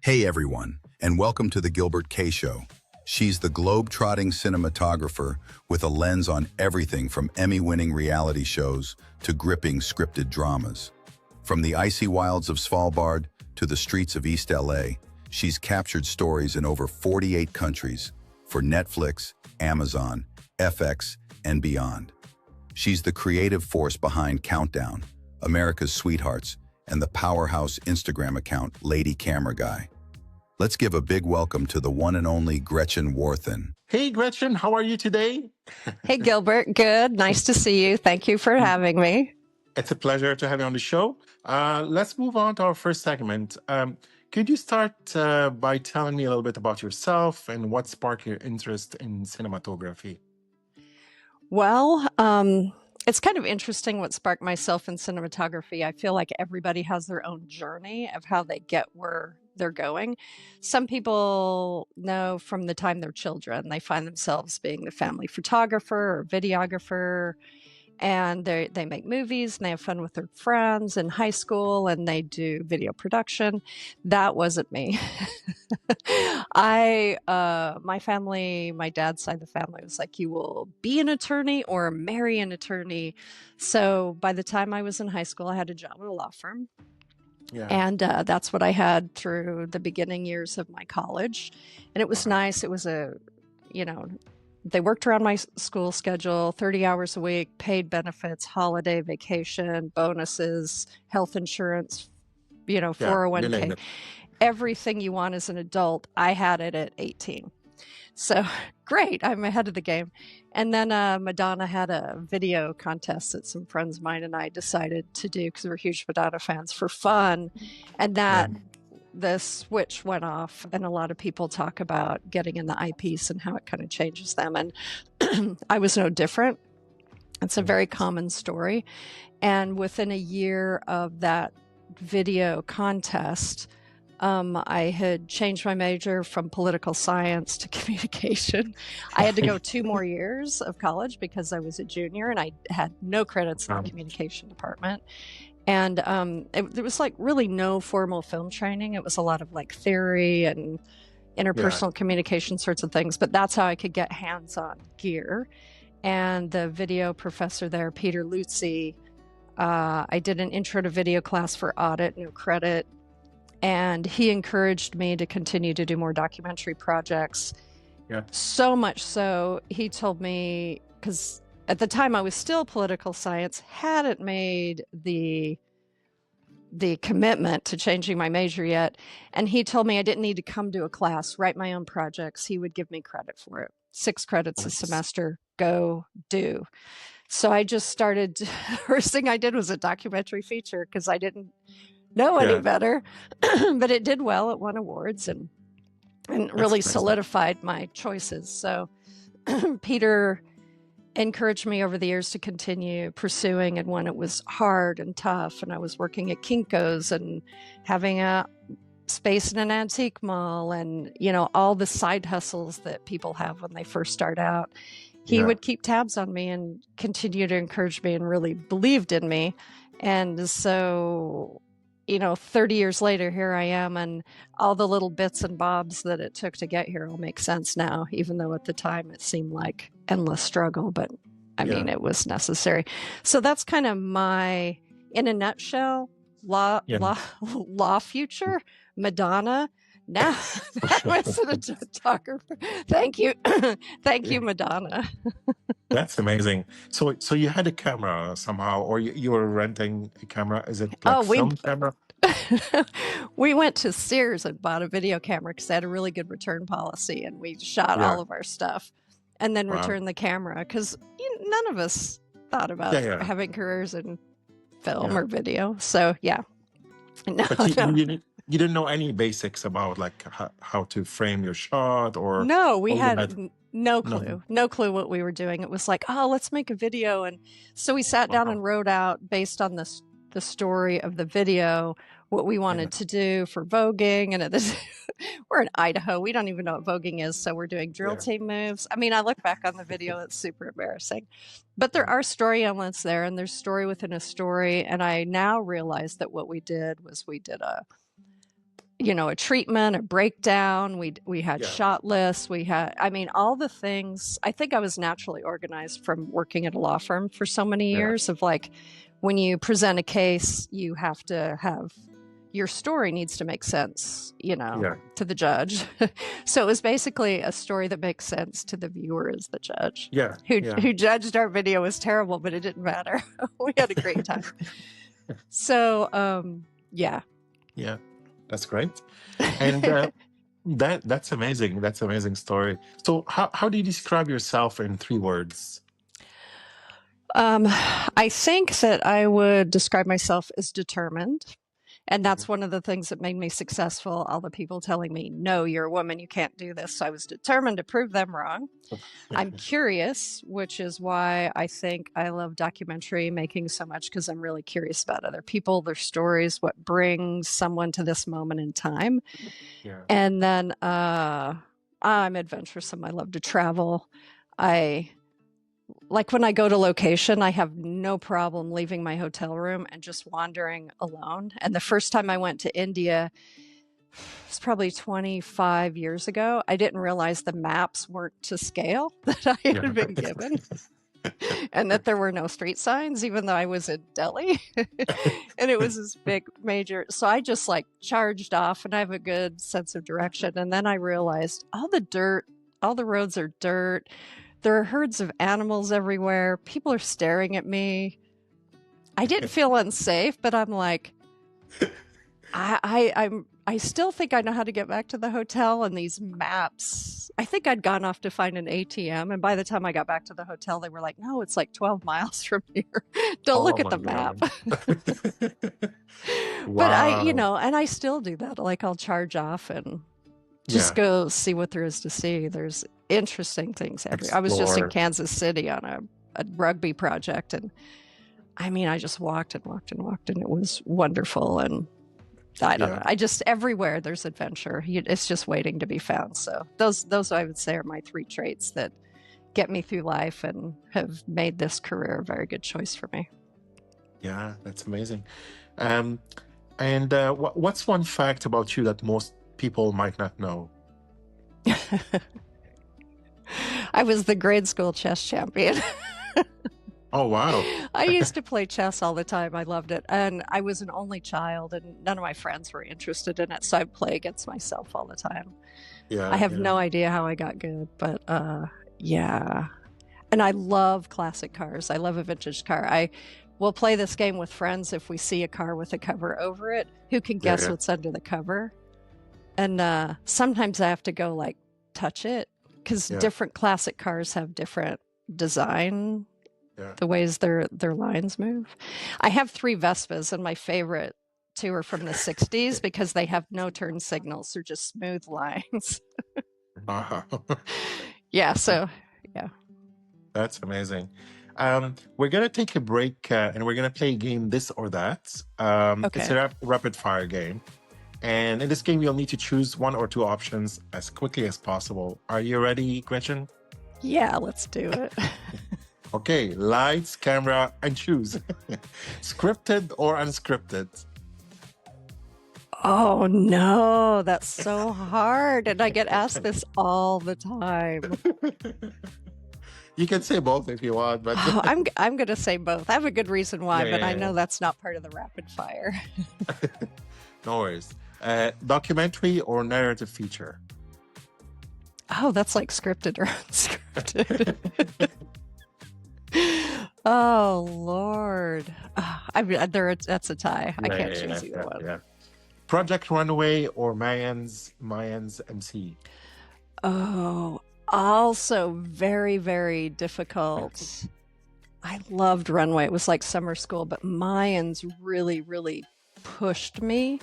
Hey everyone, and welcome to the Gilbert.K show. She's the globe-trotting cinematographer with a lens on everything from Emmy-winning reality shows to gripping scripted dramas. From the icy wilds of Svalbard to the streets of East LA, she's captured stories in over 48 countries for Netflix, Amazon, FX, and beyond. She's the creative force behind Countdown, America's Sweethearts, and the powerhouse Instagram account Lady Camera Guy. Let's give a big welcome to the one and only Gretchen Warthen. Hey, Gretchen, how are you today? Hey, Gilbert. Good. Nice to see you. Thank you for having me. It's a pleasure to have you on the show. Let's move on to our first segment. Could you start by telling me a little bit about yourself and what sparked your interest in cinematography? Well, it's kind of interesting what sparked myself in cinematography. I feel like everybody has their own journey of how they get where they're going. Some people know from the time they're children, they find themselves being the family photographer or videographer, and they make movies and they have fun with their friends in high school and they do video production. That wasn't me. My family, my dad's side of the family was like, you will be an attorney or marry an attorney. So by the time I was in high school, I had a job at a law firm. Yeah. And that's what I had through the beginning years of my college. And it was nice. It was they worked around my school schedule, 30 hours a week, paid benefits, holiday, vacation, bonuses, health insurance, 401k, everything you want as an adult. I had it at 18. So great, I'm ahead of the game. And then Madonna had a video contest that some friends of mine and I decided to do because we're huge Madonna fans for fun. And that the switch went off, and a lot of people talk about getting in the eyepiece and how it kind of changes them. And I was no different. It's a very common story. And within a year of that video contest, I had changed my major from political science to communication. I had to go 2 more years of college because I was a junior and I had no credits in the communication department. And there was like really no formal film training. It was a lot of like theory and interpersonal communication sorts of things. But that's how I could get hands-on gear. And the video professor there, Peter Luzzi, I did an intro to video class for audit, no credit. And he encouraged me to continue to do more documentary projects. Yeah. So much so, he told me, because at the time I was still political science, hadn't made the commitment to changing my major yet. And he told me I didn't need to come to a class, write my own projects. He would give me credit for it. 6 credits a semester, go do. So I just started, first thing I did was a documentary feature because I didn't know any better, but it did well. It won awards and really solidified my choices. So Peter encouraged me over the years to continue pursuing, and when it was hard and tough and I was working at Kinko's and having a space in an antique mall and all the side hustles that people have when they first start out, he would keep tabs on me and continue to encourage me and really believed in me. And so 30 years later, here I am, and all the little bits and bobs that it took to get here all make sense now, even though at the time it seemed like endless struggle, but I mean, it was necessary. So that's kind of my, in a nutshell, law future, Madonna. Now I'm a cinematographer. Thank you. Thank you, Madonna. That's amazing. So you had a camera somehow, or you were renting a camera? Is it like film camera? We went to Sears and bought a video camera because they had a really good return policy, and we shot all of our stuff and then returned the camera because none of us thought about having careers in film or video. So you didn't know any basics about like how to frame your shot, or no, we had no clue. No clue what we were doing. It was like, oh, let's make a video. And so we sat down and wrote out, based on the story of the video, what we wanted to do for voguing. And we're in Idaho. We don't even know what voguing is. So we're doing drill team moves. I mean, I look back on the video, it's super embarrassing. But there are story elements there, and there's story within a story. And I now realize that what we did was we did a treatment, a breakdown. We had Yeah. shot lists. We had, I mean, all the things. I think I was naturally organized from working at a law firm for so many Yeah. years of like, when you present a case, you have to have, your story needs to make sense, Yeah. to the judge. So it was basically a story that makes sense to the viewer as the judge, Yeah. who Yeah. who judged our video was terrible, but it didn't matter. We had a great time. So, yeah. Yeah. That's great. And that's amazing. That's an amazing story. So how do you describe yourself in 3 words? I think that I would describe myself as determined. And that's one of the things that made me successful. All the people telling me, no, you're a woman, you can't do this. So I was determined to prove them wrong. I'm curious, which is why I think I love documentary making so much, because I'm really curious about other people, their stories, what brings someone to this moment in time. Yeah. And then I'm adventuresome. I love to travel. Like when I go to location, I have no problem leaving my hotel room and just wandering alone. And the first time I went to India, it's probably 25 years ago, I didn't realize the maps weren't to scale that I Yeah. had been given, and that there were no street signs, even though I was in Delhi. And it was this big major. So I just like charged off, and I have a good sense of direction. And then I realized all the roads are dirt. There are herds of animals everywhere. People are staring at me. I didn't feel unsafe, but I'm like, I still think I know how to get back to the hotel, and these maps, I think I'd gone off to find an ATM, and by the time I got back to the hotel, they were like, no, it's like 12 miles from here. Don't look Oh at my the map. God. But Wow. and I still do that. Like I'll charge off and just Yeah. go see what there is to see. There's interesting things everywhere. I was just in Explore. Kansas City on a rugby project, and I mean, I just walked and walked and walked, and it was wonderful. And I don't know. Yeah. I just, everywhere there's adventure. It's just waiting to be found. So those I would say are my 3 traits that get me through life and have made this career a very good choice for me. Yeah. That's amazing. Um, and what's one fact about you that most people might not know? I was the grade school chess champion. Oh, wow. I used to play chess all the time. I loved it. And I was an only child, and none of my friends were interested in it. So I'd play against myself all the time. I Yeah. have Yeah. no idea how I got good, but yeah. And I love classic cars. I love a vintage car. I will play this game with friends if we see a car with a cover over it. Who can Yeah. guess Yeah. what's under the cover? And sometimes I have to go like touch it, because Yeah. different classic cars have different design, Yeah. the ways their lines move. I have 3 Vespas, and my favorite 2 are from the 60s because they have no turn signals. They're just smooth lines. Wow. Yeah, so yeah. That's amazing. We're gonna take a break and we're gonna play a game, this or that. It's Okay. a rapid fire game, and in this game you'll need to choose 1 or 2 options as quickly as possible. Are you ready, Gretchen? Yeah, let's do it. Okay, lights, camera, and choose. Scripted or unscripted? Oh no, that's so hard. And I get asked this all the time. You can say both if you want, but Oh, I'm going to say both. I have a good reason why, yeah, but I yeah, know that's not part of the rapid fire. yeah. No worries. Documentary or narrative feature? Oh, that's like scripted or unscripted. Oh Lord. I mean, that's a tie. I can't choose either one. Yeah. Project Runway or Mayans MC? Oh, also very, very difficult. I loved Runway. It was like summer school, but Mayans really, really pushed me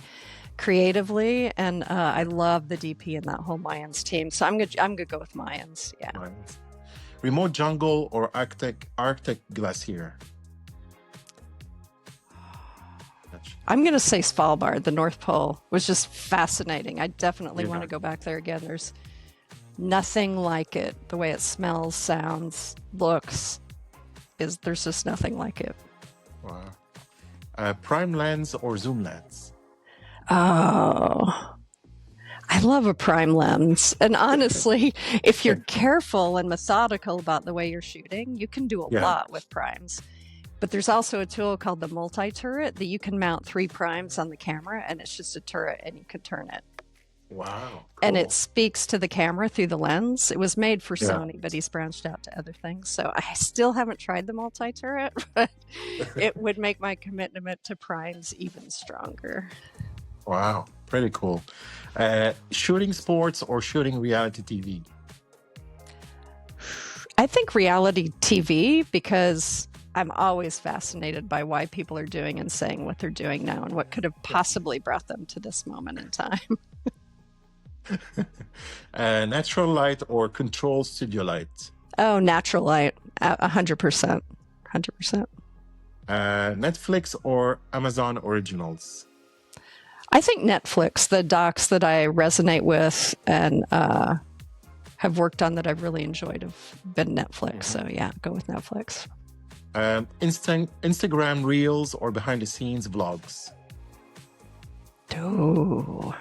creatively, and I love the DP and that whole Mayans team. So I'm gonna go with Mayans. Yeah. Mayans. Remote jungle or Arctic glacier? I'm going to say Svalbard, the North Pole, was just fascinating. I definitely want to go back there again. There's nothing like it. The way it smells, sounds, looks, there's just nothing like it. Wow. Prime lens or zoom lens? Oh, love a prime lens. And honestly, if you're careful and methodical about the way you're shooting, you can do a Yeah. lot with primes. But there's also a tool called the multi-turret that you can mount 3 primes on the camera, and it's just a turret and you can turn it. Wow. And it Cool. speaks to the camera through the lens. It was made for Yeah. Sony, but he's branched out to other things. So I still haven't tried the multi-turret, but it would make my commitment to primes even stronger. Wow. Pretty cool. Shooting sports or shooting reality TV? I think reality TV, because I'm always fascinated by why people are doing and saying what they're doing now and what could have possibly brought them to this moment in time. Natural light or controlled studio light? Oh, natural light, 100%. 100%. Netflix or Amazon Originals? I think Netflix, the docs that I resonate with and have worked on that I've really enjoyed have been Netflix. So yeah, go with Netflix. Instagram Reels or behind the scenes vlogs? Ooh.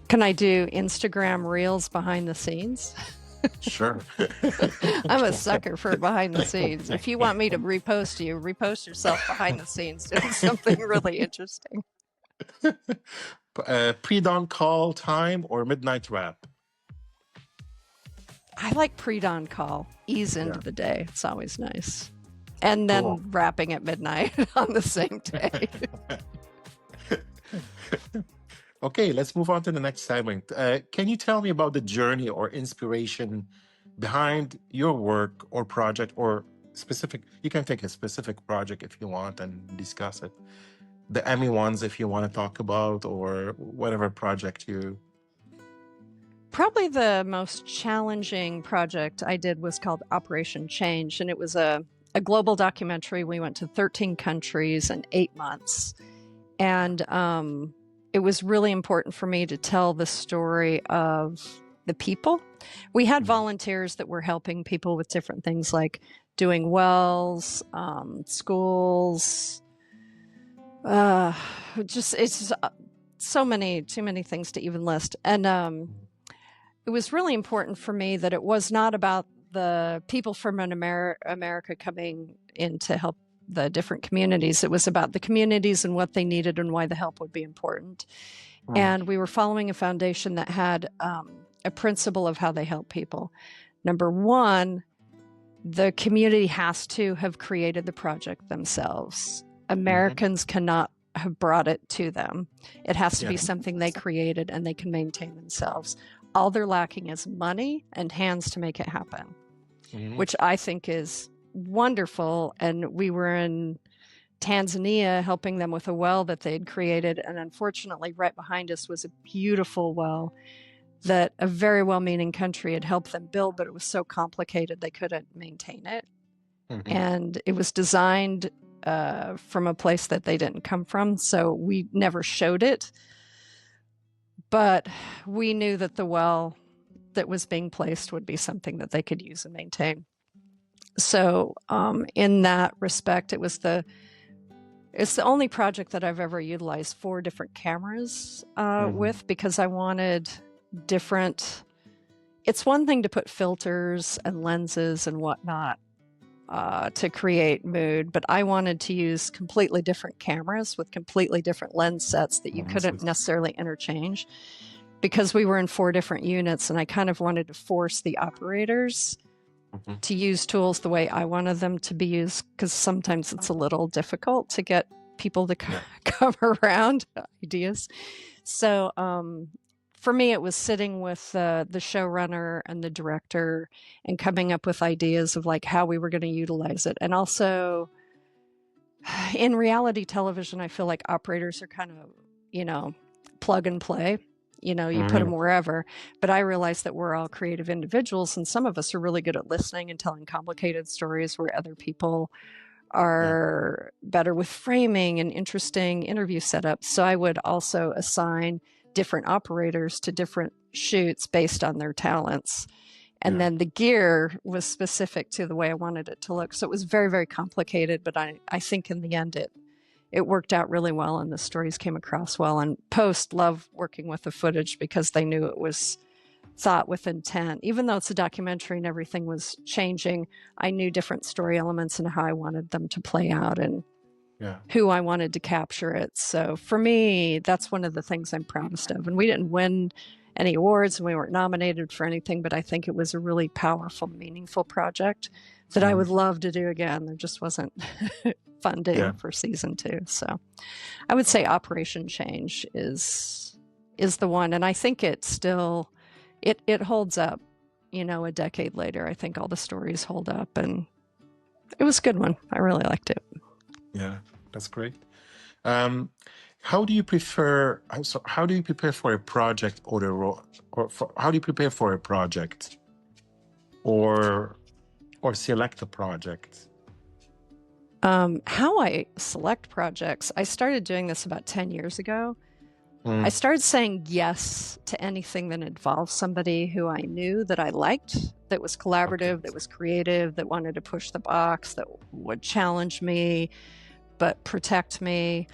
Can I do Instagram Reels behind the scenes? Sure. I'm a sucker for behind the scenes. If you want me to repost you, repost yourself behind the scenes doing something really interesting. Pre-dawn call time or midnight wrap? I like pre-dawn call. Ease into the day. It's always nice. And then Cool. wrapping at midnight on the same day. Okay, let's move on to the next segment. Can you tell me about the journey or inspiration behind your work or project or specific? You can take a specific project if you want and discuss it. The Emmy ones, if you want to talk about, or whatever project you. Probably the most challenging project I did was called Operation Change, and it was a global documentary. We went to 13 countries in 8 months, and it was really important for me to tell the story of the people. We had volunteers that were helping people with different things like doing wells, schools, it's too many things to even list. And it was really important for me that it was not about the people from America coming in to help the different communities. It was about the communities and what they needed and why the help would be important. And we were following a foundation that had a principle of how they help people. Number one, the community has to have created the project themselves. Americans cannot have brought it to them. It has to be something they created and they can maintain themselves. All they're lacking is money and hands to make it happen, which I think is wonderful. And we were in Tanzania helping them with a well that they'd created. And unfortunately, right behind us was a beautiful well that a very well-meaning country had helped them build, but it was so complicated they couldn't maintain it. And it was designed from a place that they didn't come from. So we never showed it. But we knew that the well that was being placed would be something that they could use and maintain. So in that respect, it's the only project that I've ever utilized 4 different cameras with, because I wanted different. It's one thing to put filters and lenses and whatnot to create mood, but I wanted to use completely different cameras with completely different lens sets that you couldn't necessarily interchange, because we were in 4 different units, and I kind of wanted to force the operators to use tools the way I wanted them to be used, because sometimes it's a little difficult to get people to come around ideas. So for me, it was sitting with the showrunner and the director and coming up with ideas of like how we were going to utilize it. And also in reality television, I feel like operators are kind of, plug and play. You put them wherever. But I realized that we're all creative individuals, and some of us are really good at listening and telling complicated stories, where other people are better with framing and interesting interview setups. So I would also assign different operators to different shoots based on their talents. And then the gear was specific to the way I wanted it to look. So it was very, very complicated, but I think in the end it it worked out really well and the stories came across well. And post love working with the footage because they knew it was thought with intent. Even though it's a documentary and everything was changing, I knew different story elements and how I wanted them to play out and who I wanted to capture it. So for me, that's one of the things I'm proudest of. And we didn't win any awards and we weren't nominated for anything, but I think it was a really powerful, meaningful project that I would love to do again. There just wasn't funding for season 2. So I would say Operation Change is the one. And I think it still, it holds up, you know, a decade later. I think all the stories hold up and it was a good one. I really liked it. Yeah, that's great. How do you prepare for a project how do you prepare for a project or select a project? How I select projects, I started doing this about 10 years ago. I started saying yes to anything that involved somebody who I knew that I liked, that was collaborative, that was creative, that wanted to push the box, that would challenge me, but protect me.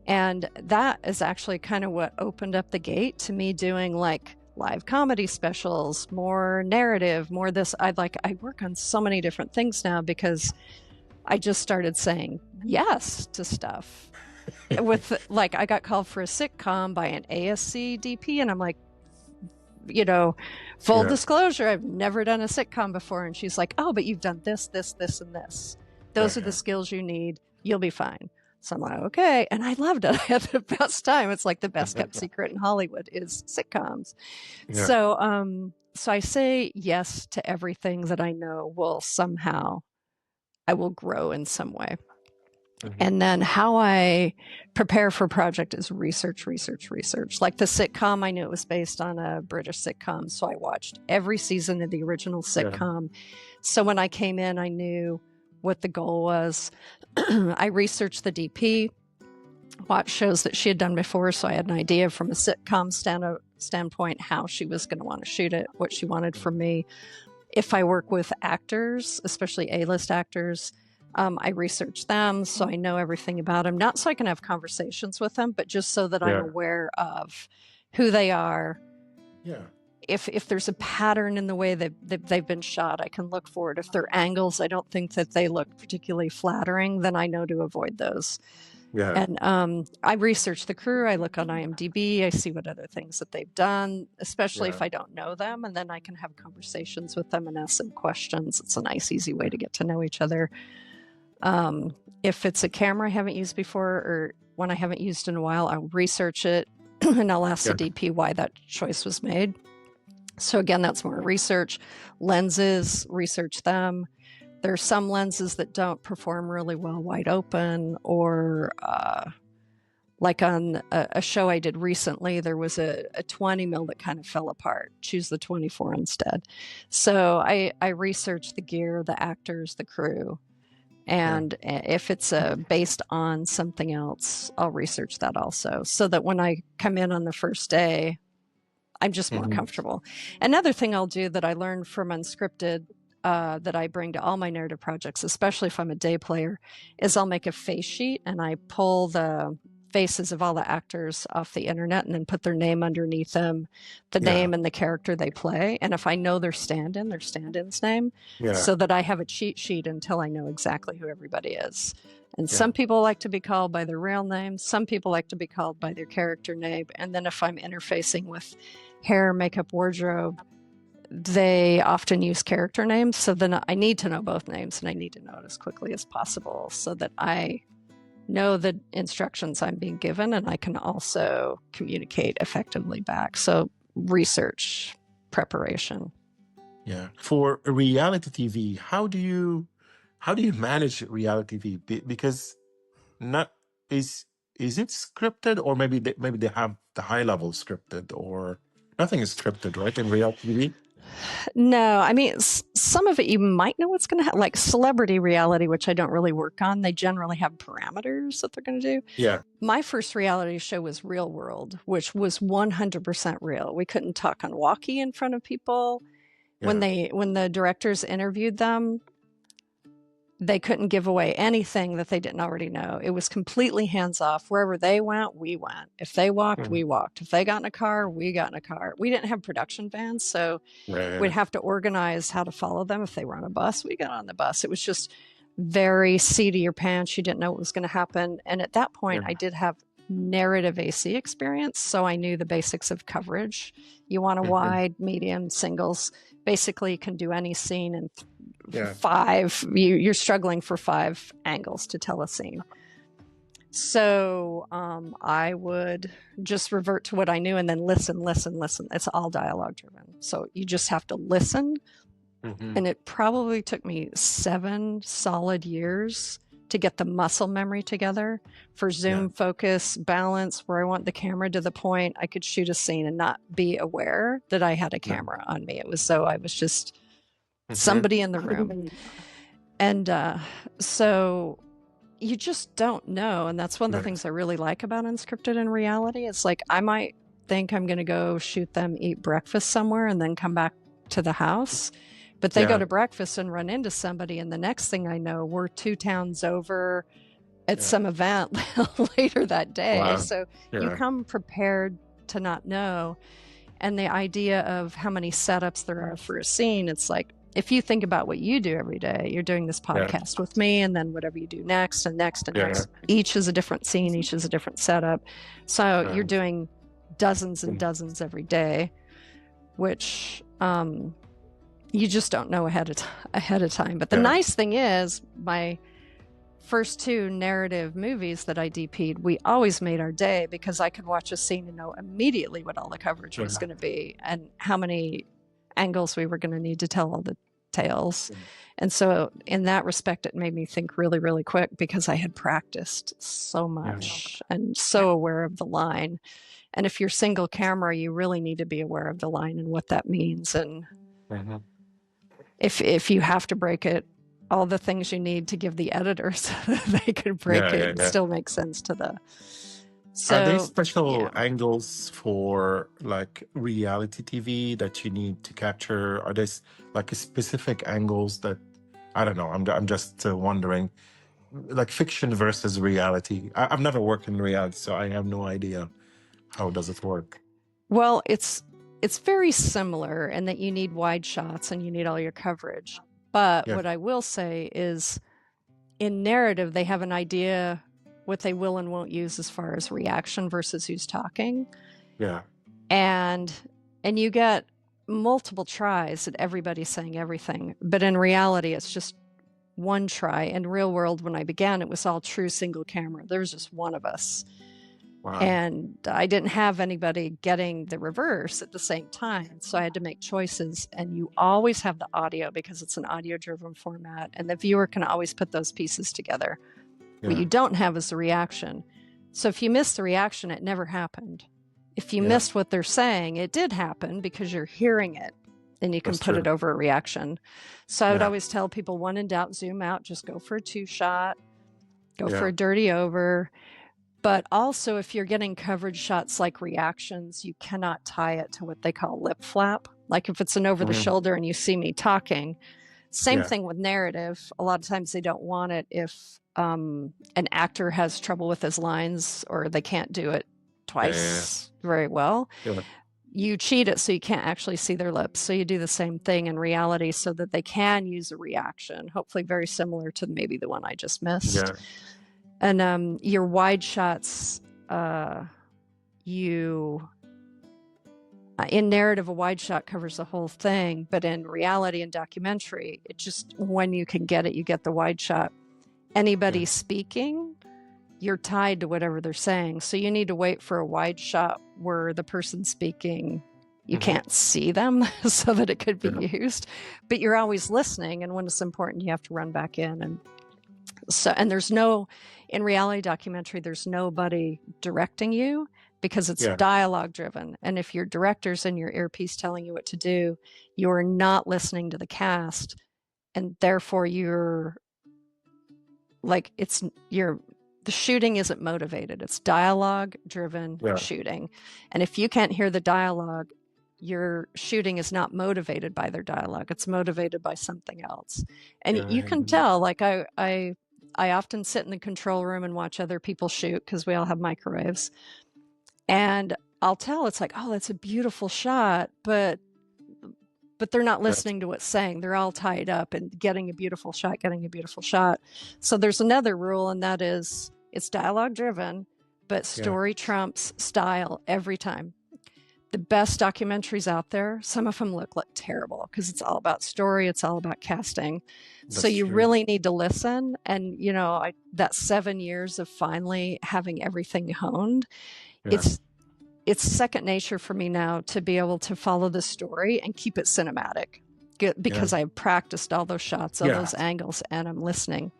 And that is actually kind of what opened up the gate to me doing like live comedy specials, more narrative, more this. I work on so many different things now because I just started saying yes to stuff. With like, I got called for a sitcom by an ASC DP, and I'm like, you know, full disclosure, I've never done a sitcom before. And she's like, oh, but you've done this, this, this, and this. Those are the skills you need. You'll be fine. So I'm like, okay. And I loved it. I had the best time. It's like the best kept secret in Hollywood is sitcoms. Yeah. So I say yes to everything that I know will somehow, I will grow in some way. And then how I prepare for a project is research. Like the sitcom, I knew it was based on a British sitcom. So I watched every season of the original sitcom. So when I came in, I knew what the goal was. I researched the DP, watched shows that she had done before. So I had an idea from a sitcom standpoint, how she was going to want to shoot it, what she wanted from me. If I work with actors, especially A-list actors, I research them so I know everything about them, not so I can have conversations with them, but just so that I'm aware of who they are. Yeah. If there's a pattern in the way that they've been shot, I can look for it. If they're angles, I don't think that they look particularly flattering, then I know to avoid those. Yeah. And I research the crew. I look on IMDB. I see what other things that they've done, especially if I don't know them. And then I can have conversations with them and ask them questions. It's a nice, easy way to get to know each other. If it's a camera I haven't used before or one I haven't used in a while, I'll research it and I'll ask the DP why that choice was made. So again, that's more research. Lenses, research them. There are some lenses that don't perform really well wide open, or like on a show I did recently, there was a 20 mil that kind of fell apart. Choose the 24 instead. So I researched the gear, the actors, the crew. And if it's based on something else, I'll research that also, so that when I come in on the first day, I'm just more comfortable. Another thing I'll do that I learned from Unscripted that I bring to all my narrative projects, especially if I'm a day player, is I'll make a face sheet and I pull the faces of all the actors off the internet and then put their name underneath them, the name and the character they play. And if I know their stand-in's name, so that I have a cheat sheet until I know exactly who everybody is. And some people like to be called by their real name. Some people like to be called by their character name. And then if I'm interfacing with hair, makeup, wardrobe, they often use character names. So then I need to know both names and I need to know it as quickly as possible so that I know the instructions I'm being given and I can also communicate effectively back. So research, preparation. Yeah. For reality TV, how do you manage reality TV? Because not is it scripted, or maybe they have the high level scripted, or nothing is scripted, right? In reality TV. No, I mean, some of it you might know what's going to happen, like celebrity reality, which I don't really work on. They generally have parameters that they're going to do. Yeah. My first reality show was Real World, which was 100% real. We couldn't talk on walkie in front of people. Yeah. When the directors interviewed them, They couldn't give away anything that they didn't already know. It was completely hands off. Wherever they went, we went. If they walked, we walked. If they got in a car, we got in a car. We didn't have production vans, so we'd have to organize how to follow them. If they were on a bus, we got on the bus. It was just very seat of your pants. You didn't know what was going to happen. And at that point, I did have narrative AC experience, so I knew the basics of coverage. You want a wide, medium, singles. Basically, you can do any scene in five. You're struggling for 5 angles to tell a scene. So I would just revert to what I knew and then listen. It's all dialogue driven. So you just have to listen. And it probably took me 7 solid years to get the muscle memory together for zoom, focus, balance, where I want the camera to the point I could shoot a scene and not be aware that I had a camera on me. It was so I was just somebody in the room. And so you just don't know. And that's one of the things I really like about unscripted and reality. It's like I might think I'm going to go shoot them eat breakfast somewhere and then come back to the house. But they go to breakfast and run into somebody, and the next thing I know, we're 2 towns over at some event later that day. Wow. So you come prepared to not know. And the idea of how many setups there are for a scene, it's like, if you think about what you do every day, you're doing this podcast with me, and then whatever you do next and next and next. Each is a different scene, each is a different setup. So you're doing dozens and dozens every day, which you just don't know ahead of time. But the nice thing is, my first 2 narrative movies that I DP'd, we always made our day because I could watch a scene and know immediately what all the coverage was going to be and how many angles we were going to need to tell all the tales. And so in that respect, it made me think really, really quick because I had practiced so much and so aware of the line. And if you're single camera, you really need to be aware of the line and what that means. And if you have to break it, all the things you need to give the editors so that they could break it still makes sense to the. So, are there special angles for like reality TV that you need to capture? Are there like specific angles that, I don't know, I'm just wondering, like fiction versus reality? I've never worked in reality, so I have no idea. How does it work? Well, it's very similar in that you need wide shots and you need all your coverage. But what I will say is, in narrative, they have an idea what they will and won't use as far as reaction versus who's talking. And you get multiple tries at everybody saying everything. But in reality, it's just one try. In real world, when I began, it was all true single camera. There was just one of us. Wow. And I didn't have anybody getting the reverse at the same time. So I had to make choices. And you always have the audio because it's an audio-driven format. And the viewer can always put those pieces together. What you don't have is the reaction. So if you miss the reaction, it never happened. If you missed what they're saying, it did happen because you're hearing it. And you can put it over a reaction. So I would always tell people, when in doubt, zoom out. Just go for a 2-shot. Go for a dirty over. But also, if you're getting coverage shots like reactions, you cannot tie it to what they call lip flap. Like if it's an over the shoulder and you see me talking, same thing with narrative. A lot of times they don't want it if an actor has trouble with his lines or they can't do it twice very well. You cheat it so you can't actually see their lips. So you do the same thing in reality so that they can use a reaction, hopefully very similar to maybe the one I just missed. And your wide shots, in narrative, a wide shot covers the whole thing. But in reality and documentary, it just, when you can get it, you get the wide shot. Anybody speaking, you're tied to whatever they're saying. So you need to wait for a wide shot where the person speaking, you can't see them so that it could be used. But you're always listening. And when it's important, you have to run back in. And so, and there's no, in reality documentary, there's nobody directing you because it's dialogue driven. And if your director's in your earpiece telling you what to do, you're not listening to the cast. And therefore you're like, the shooting isn't motivated. It's dialogue driven shooting. And if you can't hear the dialogue, your shooting is not motivated by their dialogue. It's motivated by something else. And Yeah. you can tell, like I often sit in the control room and watch other people shoot because we all have microwaves. And I'll tell it's like, oh, that's a beautiful shot, but they're not listening to what's saying. They're all tied up and getting a beautiful shot, getting a beautiful shot. So there's another rule, and that is it's dialogue driven, but story trumps style every time. The best documentaries out there, some of them look like terrible because it's all about story, it's all about casting. So you really need to listen. And you know, that 7 years of finally having everything honed, it's second nature for me now to be able to follow the story and keep it cinematic because I've practiced all those shots, all those angles, and I'm listening.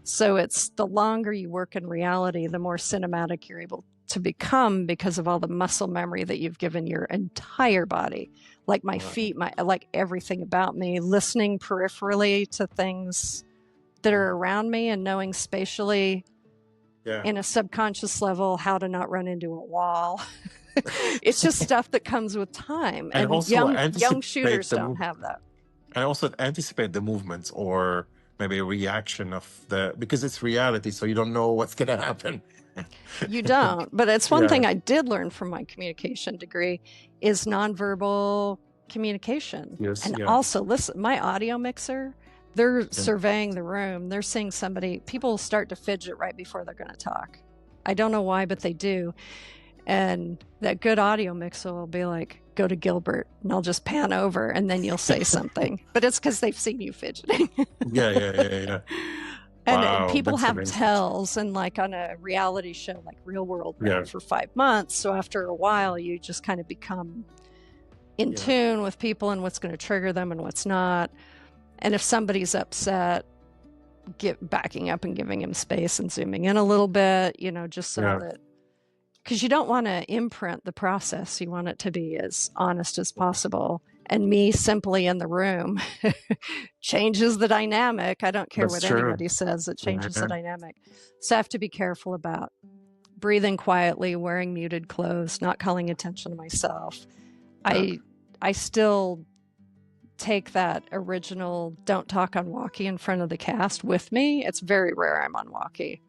So it's the longer you work in reality, the more cinematic you're able to become because of all the muscle memory that you've given your entire body, like my feet, like everything about me, listening peripherally to things that are around me and knowing spatially in a subconscious level how to not run into a wall. It's just stuff that comes with time, and also young shooters don't have that. And also anticipate the movements or maybe a reaction of because it's reality, so you don't know what's going to happen. You don't, but it's one thing I did learn from my communication degree is nonverbal communication. Also, listen, my audio mixer, they're surveying the room. They're seeing somebody, people start to fidget right before they're going to talk. I don't know why, but they do. And that good audio mixer will be like, go to Gilbert, and I'll just pan over and then you'll say something. But it's because they've seen you fidgeting. And people have tells, and like on a reality show like Real World for 5 months. So after a while, you just kind of become in tune with people and what's going to trigger them and what's not. And if somebody's upset, backing up and giving him space and zooming in a little bit, you know, just so that, because you don't want to imprint the process. You want it to be as honest as possible. And me simply in the room changes the dynamic. I don't care what anybody says. It changes the dynamic. So I have to be careful about breathing quietly, wearing muted clothes, not calling attention to myself. I still take that original don't talk on walkie in front of the cast with me. It's very rare I'm on walkie.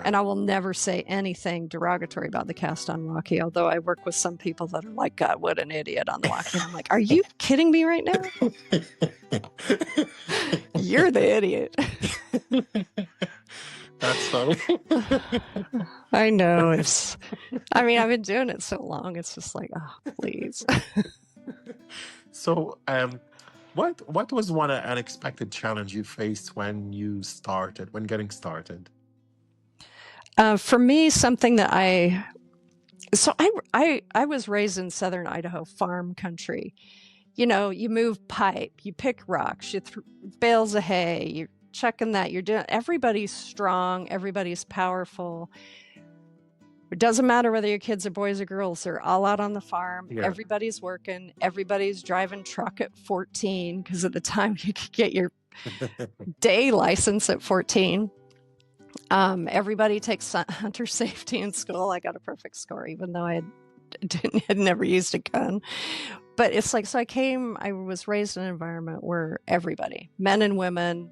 And I will never say anything derogatory about the cast on walkie, although I work with some people that are like, God, what an idiot on the walkie. And I'm like, are you kidding me right now? You're the idiot. That's funny. I know. I've been doing it so long. It's just like, oh, please. So, what was one unexpected challenge you faced when getting started? For me, something that I was raised in southern Idaho, farm country. You know, you move pipe, you pick rocks, you bales of hay, you're checking that, you're doing. Everybody's strong, everybody's powerful. It doesn't matter whether your kids are boys or girls; they're all out on the farm. Everybody's working. Everybody's driving truck at 14 because at the time you could get your day license at 14. Everybody takes hunter safety in school. I got a perfect score, even though I had never used a gun. But it's like, so I was raised in an environment where everybody, men and women,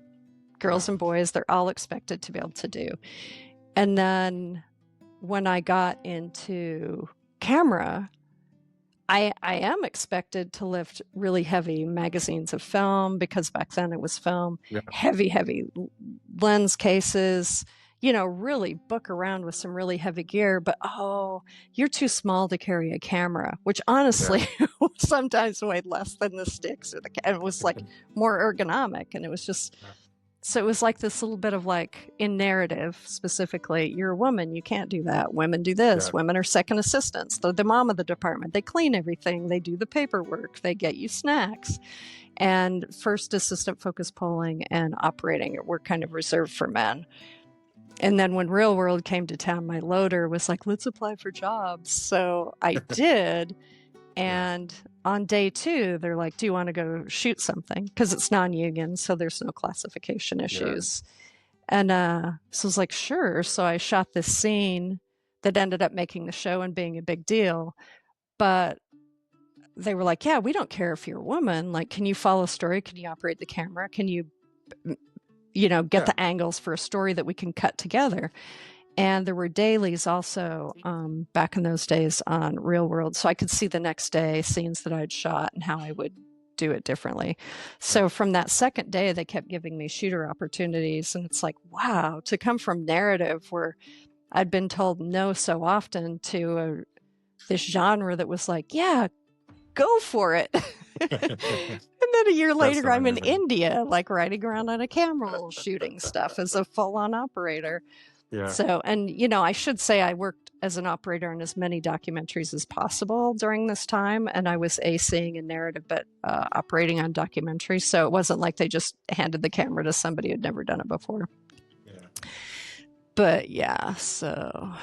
girls and boys, they're all expected to be able to do. And then when I got into camera, I am expected to lift really heavy magazines of film, because back then it was film, heavy lens cases, you know, really book around with some really heavy gear. But, you're too small to carry a camera, which honestly sometimes weighed less than the sticks or it was like more ergonomic. And it was just, so it was like this little bit of like, in narrative specifically, you're a woman, you can't do that. Women do this. Women are second assistants. They're the mom of the department. They clean everything. They do the paperwork. They get you snacks. And first assistant focus pulling and operating were kind of reserved for men. And then when Real World came to town, my loader was like, let's apply for jobs. So I did. And on day 2, they're like, do you want to go shoot something? Because it's non-union, so there's no classification issues. And so I was like, sure. So I shot this scene that ended up making the show and being a big deal. But they were like, yeah, we don't care if you're a woman. Like, can you follow a story? Can you operate the camera? Can you, get the angles for a story that we can cut together? And there were dailies also back in those days on Real World. So I could see the next day scenes that I'd shot and how I would do it differently. So from that second day, they kept giving me shooter opportunities. And it's like, wow, to come from narrative where I'd been told no so often to this genre that was like, yeah, go for it. And then a year later, I'm in India, like riding around on a camel shooting stuff as a full-on operator. Yeah. So, and I should say I worked as an operator in as many documentaries as possible during this time, and I was acing in narrative, but operating on documentaries. So it wasn't like they just handed the camera to somebody who'd never done it before. Yeah. But yeah, so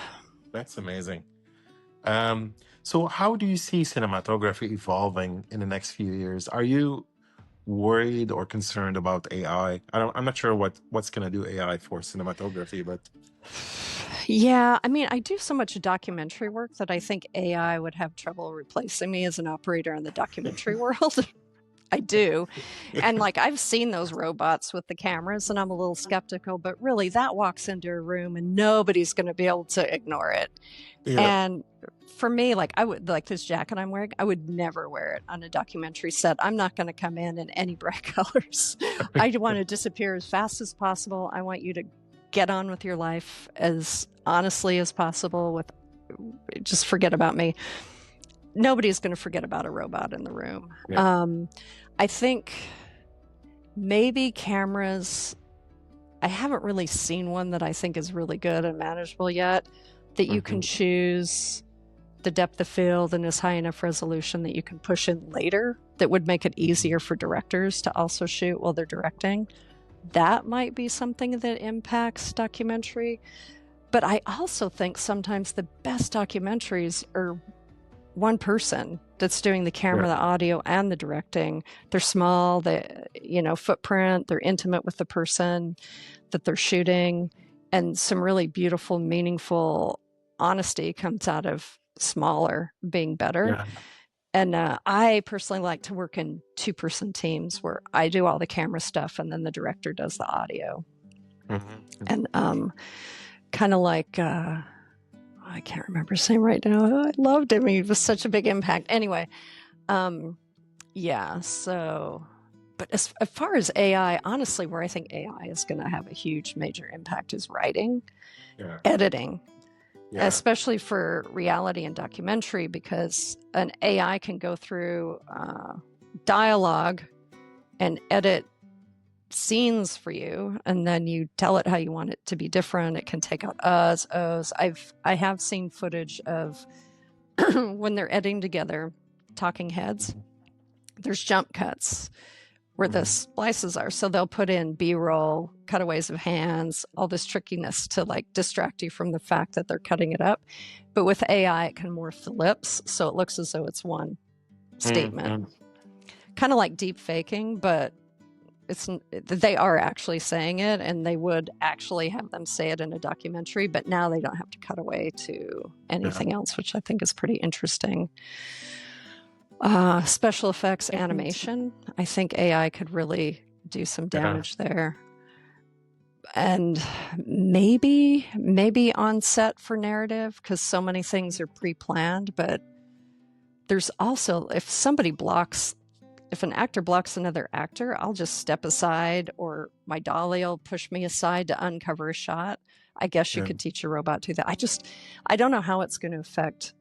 that's amazing. So how do you see cinematography evolving in the next few years? Are you worried or concerned about AI? I'm not sure what's going to do AI for cinematography, but yeah, I mean, I do so much documentary work that I think AI would have trouble replacing me as an operator in the documentary world. I do. And like, I've seen those robots with the cameras and I'm a little skeptical, but really that walks into a room and nobody's going to be able to ignore it. yeah. And for me, like I would, like this jacket I'm wearing, I would never wear it on a documentary set. I'm not going to come in any bright colors. I want to disappear as fast as possible. I want you to get on with your life as honestly as possible with just forget about me. Nobody's going to forget about a robot in the room. Yeah. I think maybe cameras, I haven't really seen one that I think is really good and manageable yet, that you can choose the depth of field and is high enough resolution that you can push in later that would make it easier for directors to also shoot while they're directing. That might be something that impacts documentary. But I also think sometimes the best documentaries are one person that's doing the camera, the audio, and the directing. They're small, footprint, they're intimate with the person that they're shooting, and some really beautiful, meaningful honesty comes out of smaller being better. Yeah. And I personally like to work in two-person teams where I do all the camera stuff and then the director does the audio. And kind of like... I can't remember his name right now. I loved him. He was such a big impact. Anyway, yeah, so... But as far as AI, honestly, where I think AI is going to have a huge, major impact is writing, editing, especially for reality and documentary, because an AI can go through dialogue and edit scenes for you, and then you tell it how you want it to be different. It can take out uhs, ohs. I have seen footage of when they're editing together talking heads, there's jump cuts where the splices are, so they'll put in b-roll, cutaways of hands, all this trickiness to like distract you from the fact that they're cutting it up. But with AI it can morph the lips so it looks as though it's one statement. Kind of like deep faking, but they are actually saying it, and they would actually have them say it in a documentary, but now they don't have to cut away to anything else, which I think is pretty interesting. Special effects, animation, I think AI could really do some damage there. And maybe on set for narrative, because so many things are pre-planned, but there's also, if an actor blocks another actor, I'll just step aside, or my dolly will push me aside to uncover a shot. I guess you could teach a robot to that. I don't know how it's going to affect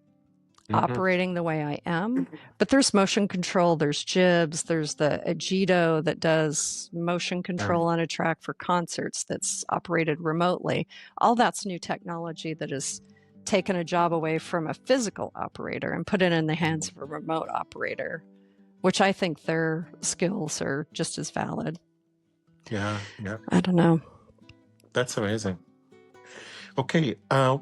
operating the way I am, but there's motion control, there's jibs, there's the Agito that does motion control on a track for concerts that's operated remotely. All that's new technology that has taken a job away from a physical operator and put it in the hands of a remote operator, which I think their skills are just as valid. Yeah. I don't know. That's amazing. Okay,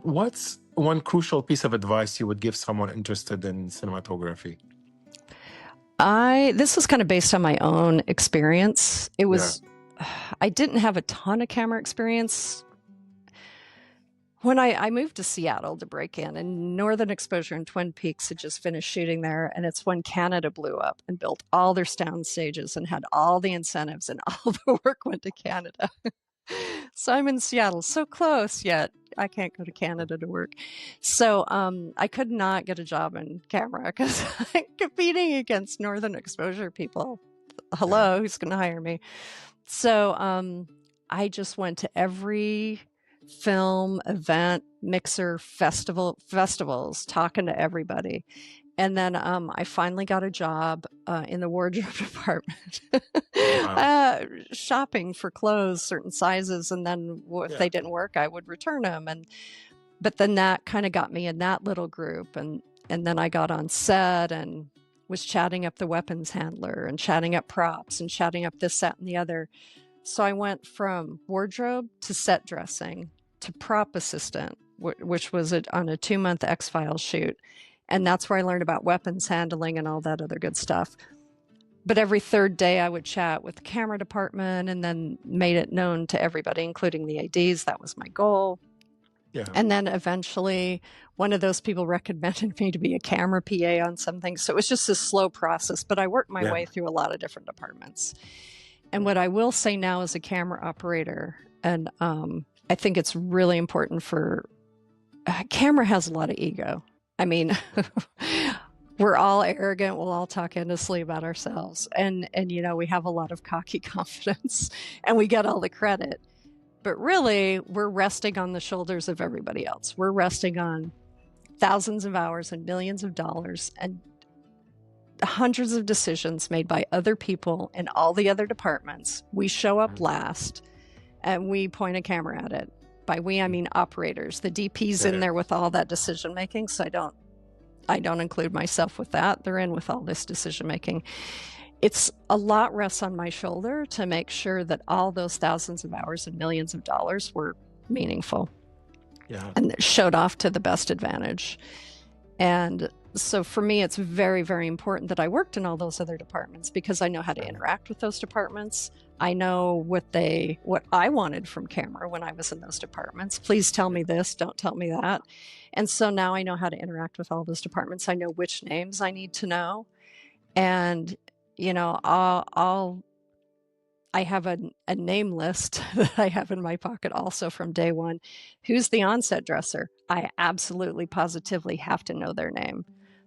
what's one crucial piece of advice you would give someone interested in cinematography? This was kind of based on my own experience. It was, I didn't have a ton of camera experience. when I moved to Seattle to break in, and Northern Exposure and Twin Peaks had just finished shooting there, and it's when Canada blew up and built all their sound stages and had all the incentives, and all the work went to Canada. So I'm in Seattle, so close, yet I can't go to Canada to work. So I could not get a job in camera because I'm competing against Northern Exposure people. Hello, who's going to hire me? So I just went to every film, event, mixer, festivals, talking to everybody. And then I finally got a job in the wardrobe department, shopping for clothes, certain sizes. And then if they didn't work, I would return them. But then that kind of got me in that little group. And then I got on set and was chatting up the weapons handler and chatting up props and chatting up this, that, and the other. So I went from wardrobe to set dressing to prop assistant, which was on a 2-month X-Files shoot. And that's where I learned about weapons handling and all that other good stuff. But every third day I would chat with the camera department and then made it known to everybody, including the ADs. That was my goal. Yeah. And then eventually one of those people recommended me to be a camera PA on something. So it was just a slow process, but I worked my way through a lot of different departments. And what I will say now as a camera operator, and I think it's really important camera has a lot of ego. I mean, we're all arrogant. We'll all talk endlessly about ourselves. And we have a lot of cocky confidence and we get all the credit. But really, we're resting on the shoulders of everybody else. We're resting on thousands of hours and millions of dollars and hundreds of decisions made by other people in all the other departments. We show up last and we point a camera at it. By we, I mean operators. The DP's in there with all that decision making. So I don't include myself with that. They're in with all this decision making. It's a lot rests on my shoulder to make sure that all those thousands of hours and millions of dollars were meaningful. Yeah. And showed off to the best advantage. And so for me, it's very, very important that I worked in all those other departments because I know how to interact with those departments. I know what I wanted from camera when I was in those departments. Please tell me this, don't tell me that. And so now I know how to interact with all those departments. I know which names I need to know. And, I have a name list that I have in my pocket also from day one. Who's the onset dresser? I absolutely positively have to know their name.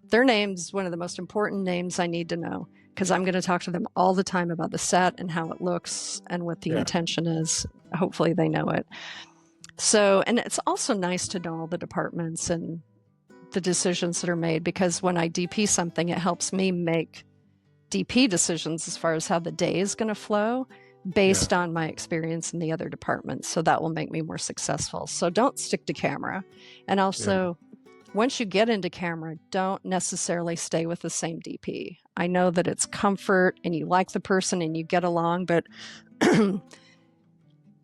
Their name's one of the most important names I need to know because I'm going to talk to them all the time about the set and how it looks and what the intention is. Hopefully they know it. So, and it's also nice to know all the departments and the decisions that are made because when I DP something, it helps me make DP decisions as far as how the day is going to flow based on my experience in the other departments. So that will make me more successful. So don't stick to camera. And also, once you get into camera, don't necessarily stay with the same DP. I know that it's comfort and you like the person and you get along, but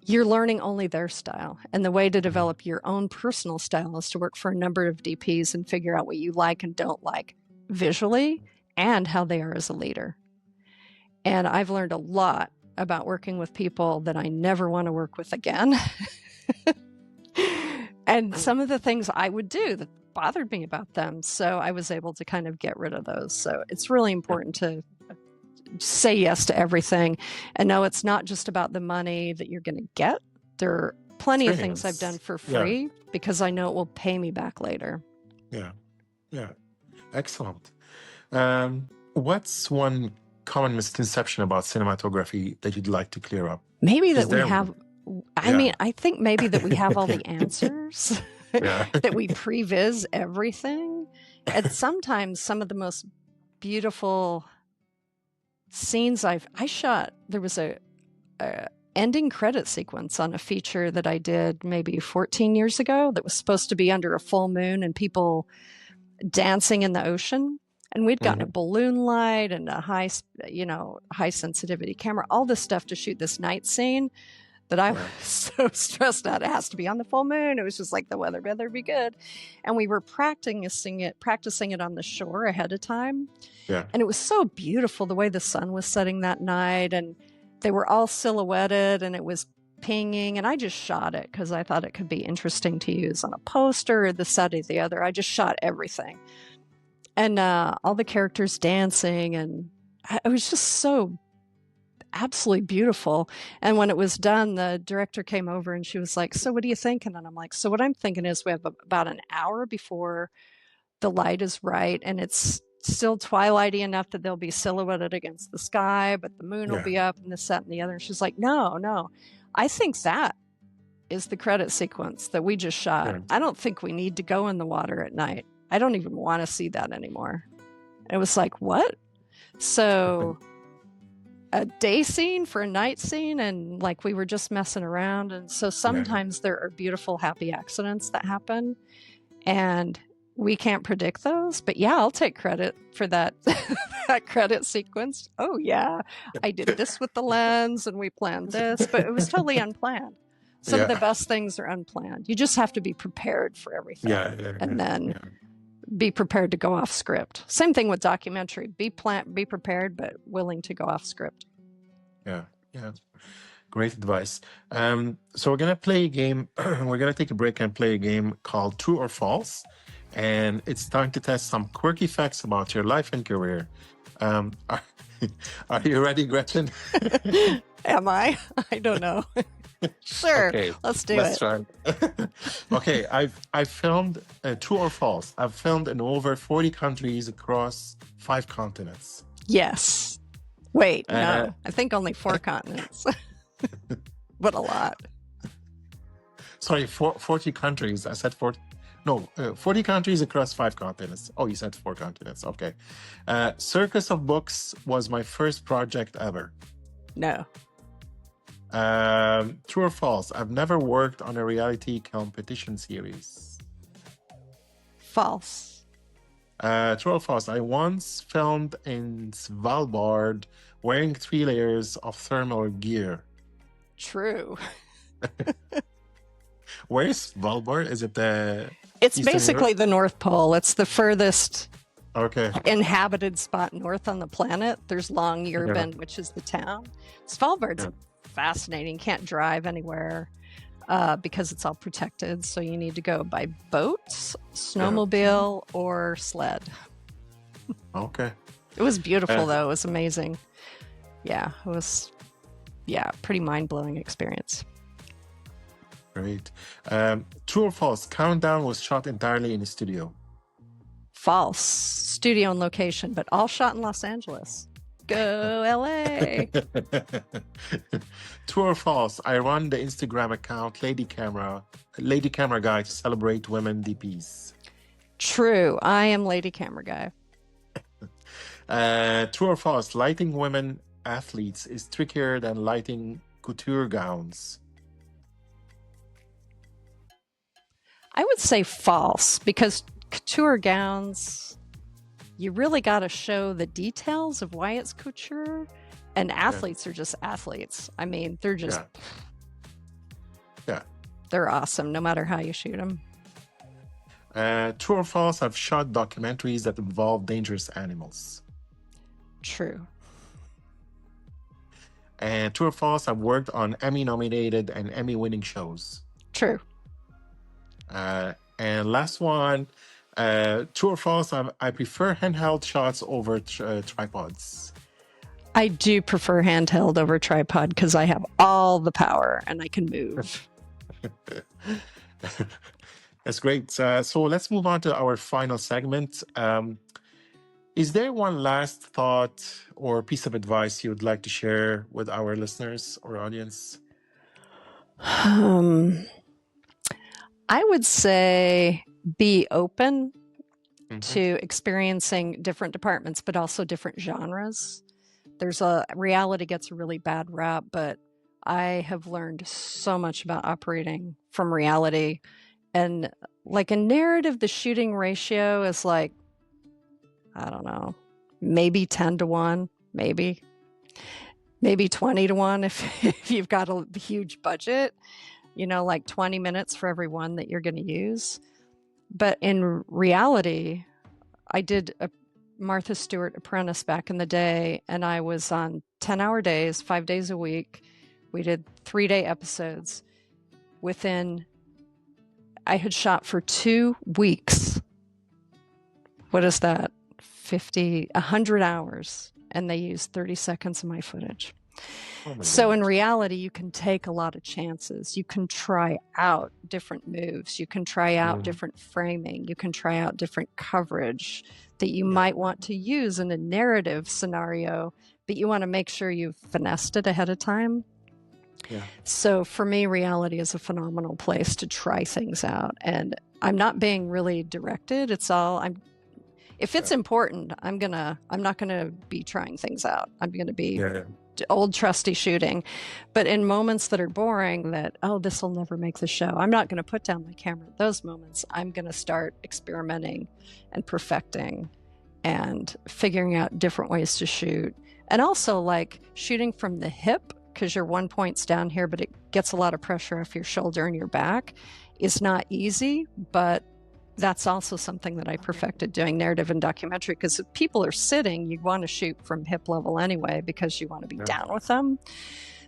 you're learning only their style. And the way to develop your own personal style is to work for a number of DPs and figure out what you like and don't like visually and how they are as a leader. And I've learned a lot about working with people that I never want to work with again. And some of the things I would do that bothered me about them. So I was able to kind of get rid of those. So it's really important to say yes to everything and know it's not just about the money that you're going to get. There are plenty of things I've done for free because I know it will pay me back later. Yeah. Excellent. What's one common misconception about cinematography that you'd like to clear up? Maybe that we have, I think maybe that we have all the answers, that we previs everything. And sometimes some of the most beautiful scenes I shot, there was a ending credit sequence on a feature that I did maybe 14 years ago that was supposed to be under a full moon and people dancing in the ocean. And we'd gotten a balloon light and a high sensitivity camera, all this stuff to shoot this night scene that I was so stressed out. It has to be on the full moon. It was just like the weather better be good. And we were practicing it on the shore ahead of time. Yeah. And it was so beautiful the way the sun was setting that night and they were all silhouetted and it was pinging, and I just shot it because I thought it could be interesting to use on a poster or the set or the other. I just shot everything. And all the characters dancing, and it was just so absolutely beautiful. And when it was done, the director came over and she was like, "So what are you thinking?" And I'm like, "So what I'm thinking is we have about an hour before the light is right, and it's still twilighty enough that they'll be silhouetted against the sky, but the moon will Yeah. be up and this, that, and the other." And she's like, "No, I think that is the credit sequence that we just shot. Yeah. I don't think we need to go in the water at night. I don't even want to see that anymore." And it was like, what? So a day scene for a night scene, and like we were just messing around. And so sometimes there are beautiful, happy accidents that happen, and we can't predict those. But yeah, I'll take credit for that that credit sequence. Oh yeah, I did this with the lens, and we planned this, but it was totally unplanned. Some of the best things are unplanned. You just have to be prepared for everything, and then be prepared to go off script. Same thing with documentary. Be prepared, but willing to go off script. Yeah. Great advice. So we're gonna play a game. We're gonna take a break and play a game called True or False, and it's time to test some quirky facts about your life and career. Are you ready, Gretchen? Am I? I don't know. Sure. Okay, let's do let's it. try. Okay, I've filmed True or False. I've filmed in over 40 countries across 5 continents. Yes. Wait, no. I think only 4 continents. But a lot. Sorry, 40 countries. I said 40. No, 40 countries across 5 continents. Oh, you said 4 continents. Okay. Circus of Books was my first project ever. No. True or false? I've never worked on a reality competition series. False. True or false? I once filmed in Svalbard wearing 3 layers of thermal gear. True. Where is Svalbard? Is it the It's Eastern basically Europe? the North Pole. It's the furthest Okay. inhabited spot north on the planet. There's Longyearbyen, which is the town. Svalbard's fascinating. Can't drive anywhere because it's all protected. So you need to go by boat, snowmobile, or sled. Okay. It was beautiful, though. It was amazing. Yeah, it was, pretty mind-blowing experience. Great. True or false? Countdown was shot entirely in a studio. False. Studio and location, but all shot in Los Angeles. Go LA. True or false? I run the Instagram account Lady Camera Guy to celebrate women DPs. True. I am Lady Camera Guy. True or false? Lighting women athletes is trickier than lighting couture gowns. I would say false, because couture gowns, you really got to show the details of why it's couture, and athletes are just athletes. I mean, they're just, they're awesome no matter how you shoot them. True or false? I've shot documentaries that involve dangerous animals. True. And true or false? I've worked on Emmy-nominated and Emmy-winning shows. True. And last one, true or false? I prefer handheld shots over tripods. I do prefer handheld over tripod because I have all the power and I can move. That's great. So let's move on to our final segment. Is there one last thought or piece of advice you would like to share with our listeners or audience? I would say be open to experiencing different departments, but also different genres. Reality gets a really bad rap, but I have learned so much about operating from reality. And like a narrative, the shooting ratio is like, I don't know, maybe 10-1, maybe 20-1 if you've got a huge budget, like 20 minutes for every one that you're going to use. But in reality, I did a Martha Stewart Apprentice back in the day, and I was on 10-hour days, 5 days a week, We did 3-day episodes. I had shot for 2 weeks. What is that? 100 hours. And they used 30 seconds of my footage. So in reality, you can take a lot of chances. You can try out different moves. You can try out different framing. You can try out different coverage that you might want to use in a narrative scenario, but you want to make sure you've finessed it ahead of time. Yeah. So for me, reality is a phenomenal place to try things out. And I'm not being really directed. If it's important, I'm not gonna be trying things out. I'm gonna be old trusty shooting. But in moments that are boring, this will never make the show, I'm not gonna put down my camera at those moments. I'm gonna start experimenting and perfecting and figuring out different ways to shoot. And also like shooting from the hip, because your one point's down here, but it gets a lot of pressure off your shoulder and your back, is not easy, but that's also something that I perfected doing narrative and documentary, because if people are sitting, you want to shoot from hip level anyway, because you want to be down with them.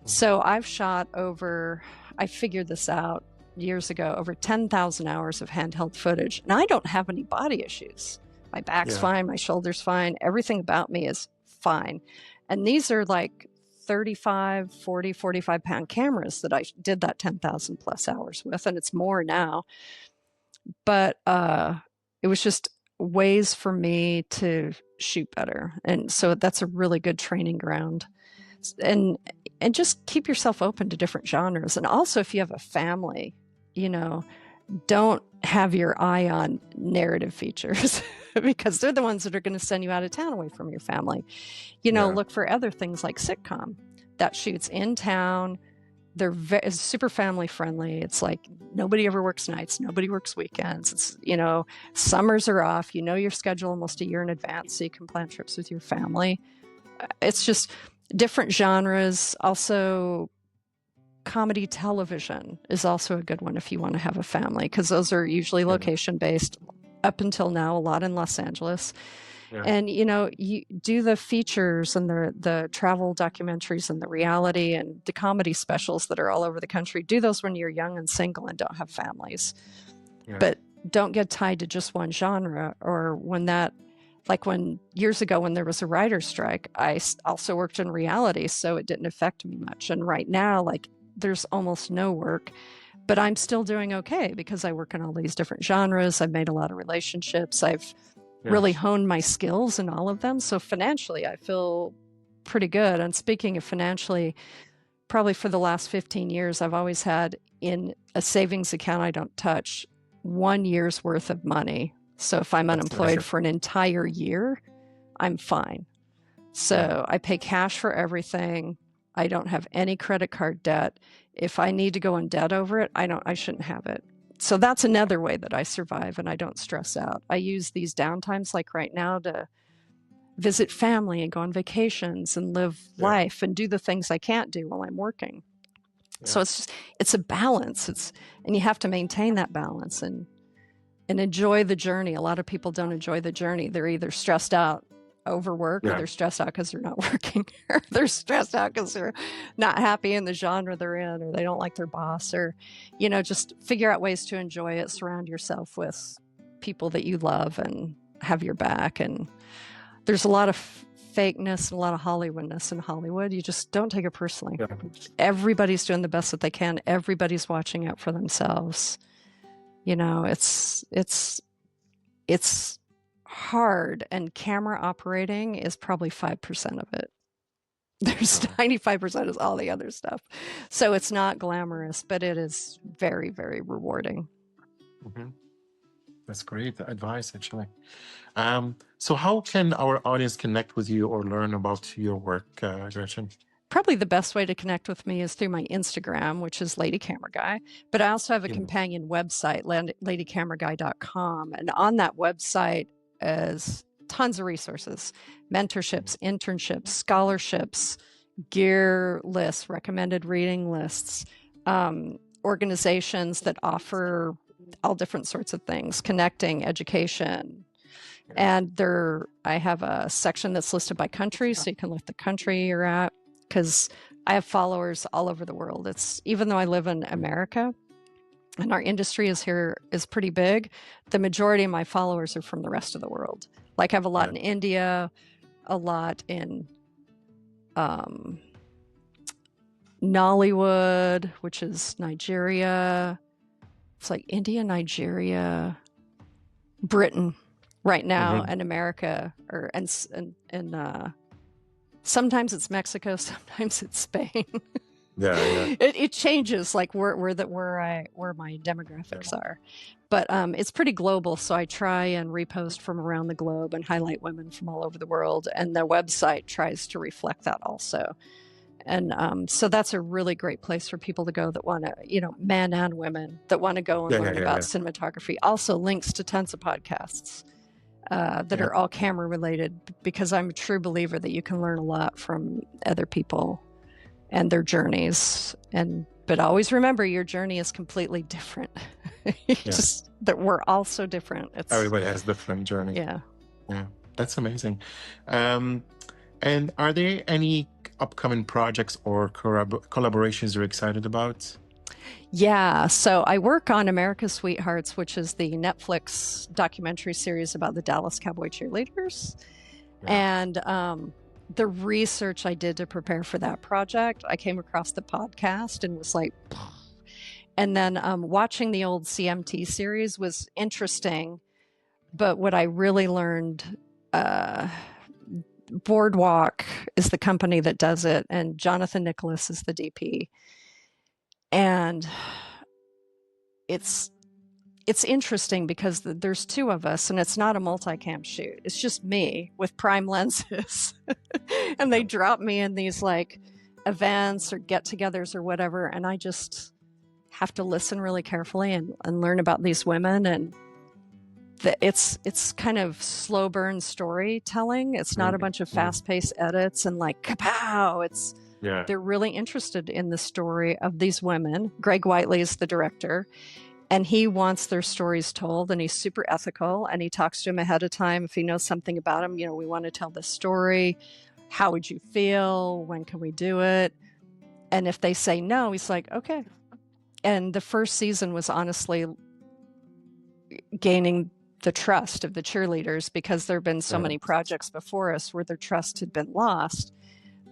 So I've shot I figured this out years ago, over 10,000 hours of handheld footage, and I don't have any body issues. My back's fine, my shoulder's fine, everything about me is fine. And these are like 35, 40, 45 pound cameras that I did that 10,000 plus hours with, and it's more now. But it was just ways for me to shoot better. And so that's a really good training ground. And just keep yourself open to different genres. And also, if you have a family, don't have your eye on narrative features because they're the ones that are going to send you out of town away from your family. Look for other things like sitcom that shoots in town. They're super family friendly. It's like nobody ever works nights. Nobody works weekends. It's, summers are off. Your schedule almost a year in advance so you can plan trips with your family. It's just different genres. Also, comedy television is also a good one if you want to have a family, because those are usually location based. Up until now, a lot in Los Angeles. Yeah. And, you do the features and the travel documentaries and the reality and the comedy specials that are all over the country. Do those when you're young and single and don't have families. Yeah. But don't get tied to just one genre, or when years ago when there was a writer's strike, I also worked in reality, so it didn't affect me much. And right now, there's almost no work, but I'm still doing okay because I work in all these different genres. I've made a lot of relationships. I've really honed my skills in all of them. So financially, I feel pretty good. And speaking of financially, probably for the last 15 years, I've always had in a savings account I don't touch 1 year's worth of money. So if I'm unemployed for an entire year, I'm fine. So I pay cash for everything. I don't have any credit card debt. If I need to go in debt over it, I shouldn't have it. So that's another way that I survive and I don't stress out. I use these downtimes like right now to visit family and go on vacations and live life and do the things I can't do while I'm working. Yeah. So it's a balance. And you have to maintain that balance and enjoy the journey. A lot of people don't enjoy the journey. They're either stressed out over work, or they're stressed out because they're not working, or they're stressed out because they're not happy in the genre they're in, or they don't like their boss, or just figure out ways to enjoy it. Surround yourself with people that you love and have your back. And there's a lot of fakeness and a lot of Hollywoodness in Hollywood. You just don't take it personally. Everybody's doing the best that they can. Everybody's watching out for themselves. It's hard, and camera operating is probably 5% of it. There's 95% is all the other stuff. So it's not glamorous, but it is very, very rewarding. Mm-hmm. That's great advice, actually. So how can our audience connect with you or learn about your work, Gretchen? Probably the best way to connect with me is through my Instagram, which is Lady Camera Guy. But I also have a companion website, ladycameraguy.com. And on that website is tons of resources, mentorships, internships, scholarships, gear lists, recommended reading lists, organizations that offer all different sorts of things, connecting, education. And I have a section that's listed by country, so you can look the country you're at, because I have followers all over the world. It's even though I live in America and our industry is pretty big, the majority of my followers are from the rest of the world. Like I have a lot in India, a lot in Nollywood, which is Nigeria. It's like India, Nigeria, Britain right now, and America, and sometimes it's Mexico, sometimes it's Spain. Yeah. It changes, like where my demographics are, but it's pretty global. So I try and repost from around the globe and highlight women from all over the world, and the website tries to reflect that also. And so that's a really great place for people to go that want to, men and women that want to go and learn about cinematography. Also links to tons of podcasts that are all camera related, because I'm a true believer that you can learn a lot from other people and their journeys. But always remember, your journey is completely different. Just that we're all so different. Everybody has different journey. Yeah. That's amazing. And are there any upcoming projects or collaborations you're excited about? Yeah, so I work on America's Sweethearts, which is the Netflix documentary series about the Dallas Cowboy cheerleaders. And the research I did to prepare for that project, I came across the podcast and was like, and then watching the old CMT series was interesting. But what I really learned, Boardwalk is the company that does it, and Jonathan Nicholas is the DP. And it's interesting because there's two of us, and it's not a multicam shoot. It's just me with prime lenses. And they drop me in these like events or get-togethers or whatever, and I just have to listen really carefully and learn about these women. And it's kind of slow burn storytelling. It's not a bunch of fast-paced edits and like kapow. They're really interested in the story of these women. Greg Whiteley is the director, and he wants their stories told, and he's super ethical, and he talks to him ahead of time. If he knows something about them, we want to tell this story. How would you feel? When can we do it? And if they say no, he's like, okay. And the first season was honestly gaining the trust of the cheerleaders, because there have been so many projects before us where their trust had been lost,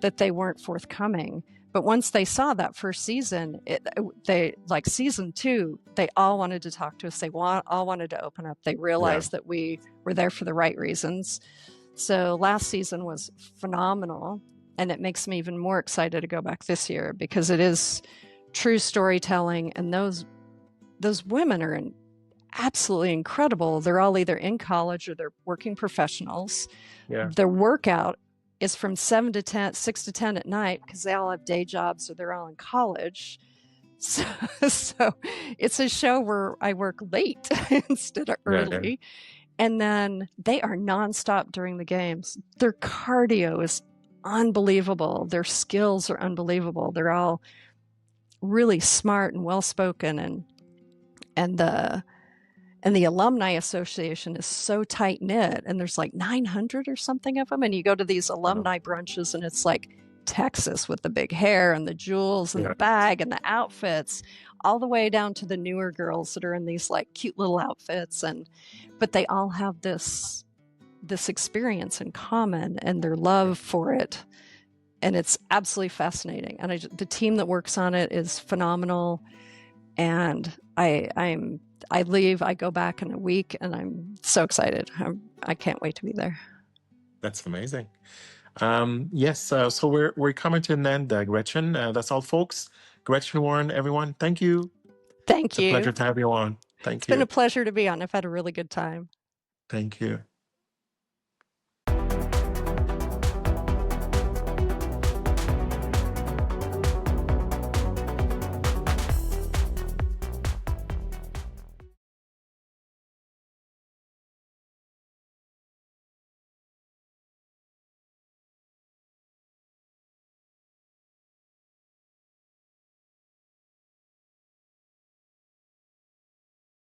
that they weren't forthcoming. But once they saw that first season, they like season 2, they all wanted to talk to us. They all wanted to open up. They realized that we were there for the right reasons. So last season was phenomenal, and it makes me even more excited to go back this year, because it is true storytelling, and those women are absolutely incredible. They're all either in college or they're working professionals. Their workout is from 6 to 10 at night, because they all have day jobs or they're all in college. So it's a show where I work late instead of early. And then they are nonstop during the games. Their cardio is unbelievable. Their skills are unbelievable. They're all really smart and well-spoken, and the alumni association is so tight knit, and there's like 900 or something of them. And you go to these alumni brunches, and it's like Texas with the big hair and the jewels and the bag and the outfits, all the way down to the newer girls that are in these like cute little outfits. But they all have this experience in common, and their love for it. And it's absolutely fascinating. And the team that works on it is phenomenal. And I leave, I go back in a week, and I'm so excited. I can't wait to be there. That's amazing. Yes, so we're coming to an end, Gretchen. That's all, folks. Gretchen Warthen, everyone, thank you. Thank you. It's a pleasure to have you on. Thank you. It's been a pleasure to be on. I've had a really good time. Thank you.